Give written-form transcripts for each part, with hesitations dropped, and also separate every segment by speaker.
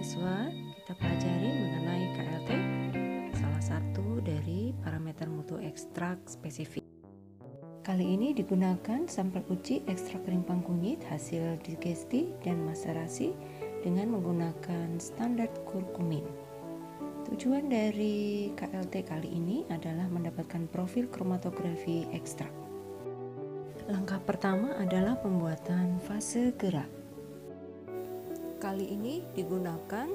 Speaker 1: mahasiswa, kita pelajari mengenai KLT, salah satu dari parameter mutu ekstrak spesifik. Kali ini digunakan sampel uji ekstrak rimpang kunyit hasil digesti dan maserasi dengan menggunakan standar kurkumin. Tujuan dari KLT kali ini adalah mendapatkan profil kromatografi ekstrak. Langkah pertama adalah pembuatan fase gerak. Kali ini digunakan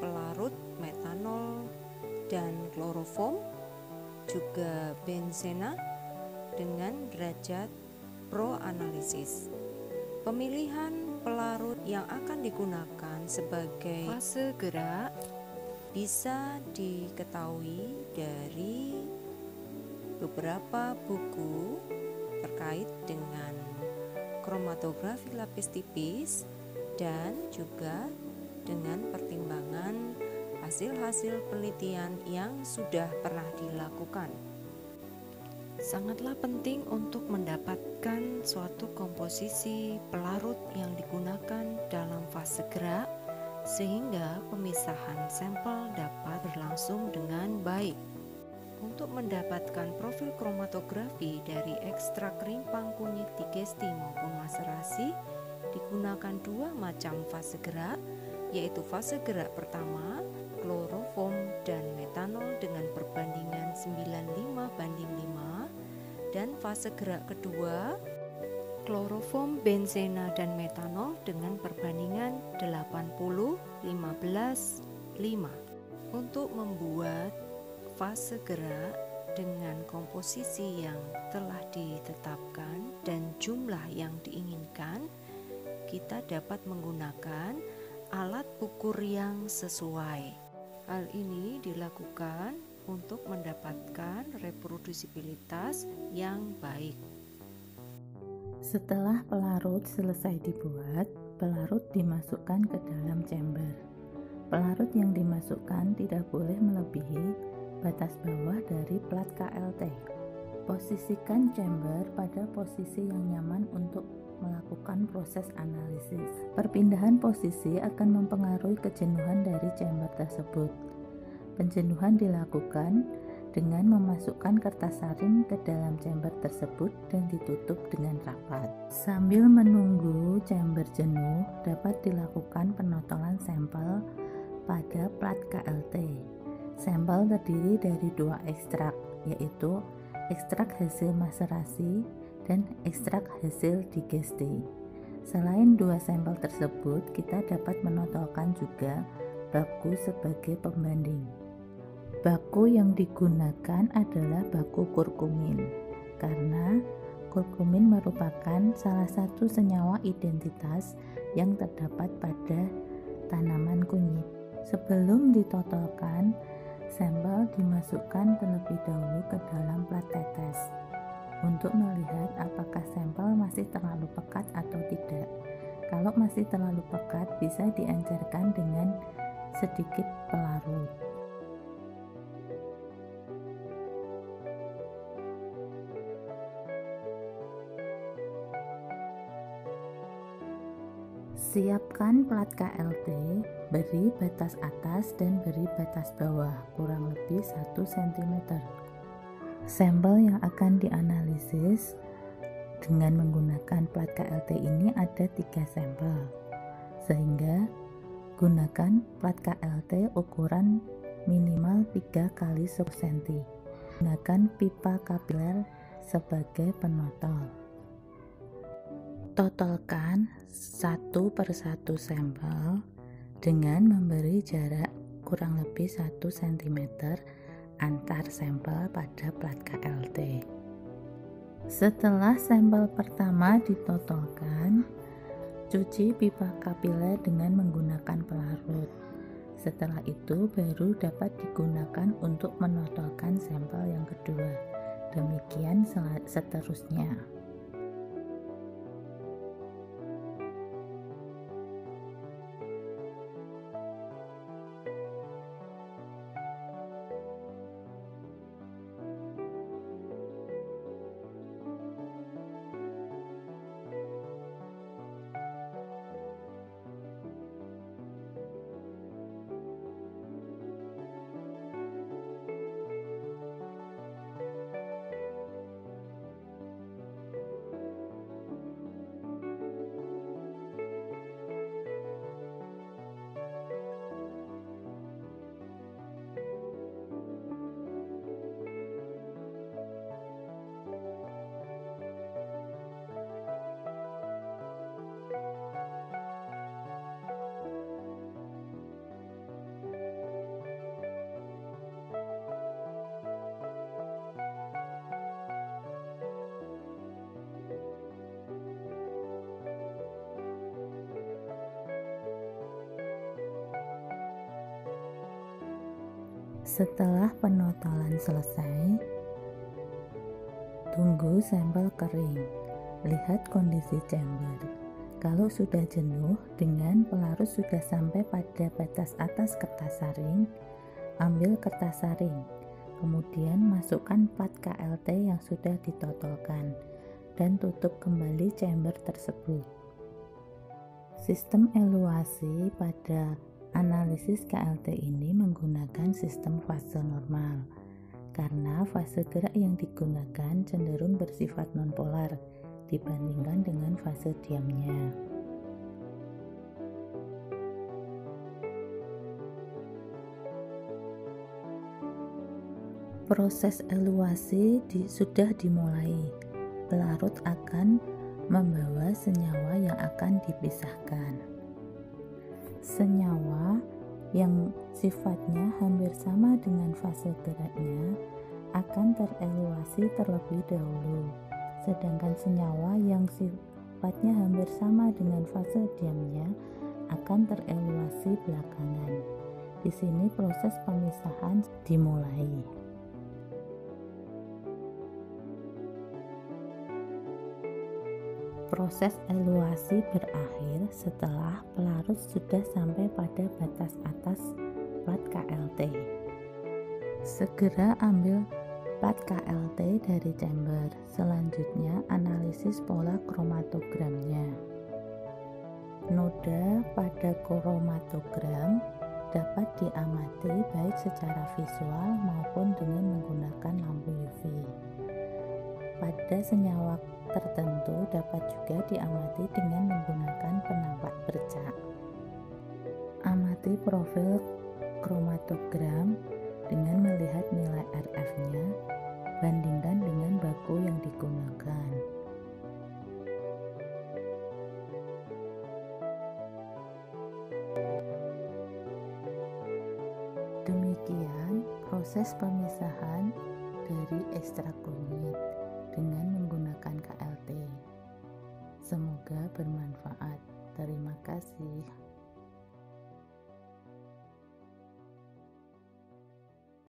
Speaker 1: pelarut metanol dan kloroform, juga benzena dengan derajat proanalisis. Pemilihan pelarut yang akan digunakan sebagai fase gerak bisa diketahui dari beberapa buku terkait dengan kromatografi lapis tipis dan juga dengan pertimbangan hasil-hasil penelitian yang sudah pernah dilakukan. Sangatlah penting untuk mendapatkan suatu komposisi pelarut yang digunakan dalam fase gerak sehingga pemisahan sampel dapat berlangsung dengan baik. Untuk mendapatkan profil kromatografi dari ekstrak rimpang kunyit digesti maupun maserasi, digunakan dua macam fase gerak, yaitu fase gerak pertama, kloroform dan metanol dengan perbandingan 95:5, dan fase gerak kedua, kloroform, benzena, dan metanol dengan perbandingan 80:15:5. Untuk membuat fase gerak dengan komposisi yang telah ditetapkan dan jumlah yang diinginkan, kita dapat menggunakan alat ukur yang sesuai. Hal ini dilakukan untuk mendapatkan reprodusibilitas yang baik.
Speaker 2: Setelah pelarut selesai dibuat, pelarut dimasukkan ke dalam chamber. Pelarut yang dimasukkan tidak boleh melebihi batas bawah dari plat KLT. Posisikan chamber pada posisi yang nyaman untuk melakukan proses analisis. Perpindahan posisi akan mempengaruhi kejenuhan dari chamber tersebut. Penjenuhan dilakukan dengan memasukkan kertas saring ke dalam chamber tersebut dan ditutup dengan rapat. Sambil menunggu chamber jenuh, dapat dilakukan penotolan sampel pada plat KLT. Sampel terdiri dari dua ekstrak, yaitu ekstrak hasil maserasi dan ekstrak hasil digesti. Selain dua sampel tersebut, kita dapat menotolkan juga baku sebagai pembanding. Baku yang digunakan adalah baku kurkumin, karena kurkumin merupakan salah satu senyawa identitas yang terdapat pada tanaman kunyit. Sebelum ditotolkan, sampel dimasukkan terlebih dahulu ke dalam plat tetes untuk melihat apakah sampel masih terlalu pekat atau tidak. Kalau masih terlalu pekat, bisa diencerkan dengan sedikit pelarut. Siapkan plat KLT, beri batas atas dan beri batas bawah kurang lebih 1 cm. Sampel yang akan dianalisis dengan menggunakan plat KLT ini ada 3 sampel, sehingga gunakan plat KLT ukuran minimal 3 x 10 cm. Gunakan pipa kapiler sebagai penotol. Totolkan 1/1 sampel dengan memberi jarak kurang lebih 1 cm antar sampel pada plat KLT. Setelah sampel pertama ditotolkan, cuci pipa kapiler dengan menggunakan pelarut. Setelah itu baru dapat digunakan untuk menotolkan sampel yang kedua. Demikian seterusnya. Setelah penotolan selesai, tunggu sampel kering. Lihat kondisi chamber. Kalau sudah jenuh dengan pelarut sudah sampai pada batas atas kertas saring, ambil kertas saring. Kemudian masukkan plat KLT yang sudah ditotolkan dan tutup kembali chamber tersebut. Sistem eluasi pada analisis KLT ini menggunakan sistem fase normal karena fase gerak yang digunakan cenderung bersifat nonpolar dibandingkan dengan fase diamnya. Proses eluasi sudah dimulai. Pelarut akan membawa senyawa yang akan dipisahkan. Senyawa yang sifatnya hampir sama dengan fase geraknya akan tereluasi terlebih dahulu, sedangkan senyawa yang sifatnya hampir sama dengan fase diamnya akan tereluasi belakangan. Di sini proses pemisahan dimulai. Proses eluasi berakhir setelah pelarut sudah sampai pada batas atas plat KLT. Segera ambil plat KLT dari chamber. Selanjutnya analisis pola kromatogramnya. Noda pada kromatogram dapat diamati baik secara visual maupun dengan menggunakan lampu UV. Pada senyawa tertentu dapat juga diamati dengan menggunakan penampak bercak. Amati profil kromatogram dengan melihat nilai RF-nya, bandingkan dengan baku yang digunakan. Demikian proses pemisahan dari ekstrak kunyit dengan menggunakan KLT. Semoga bermanfaat. Terima kasih.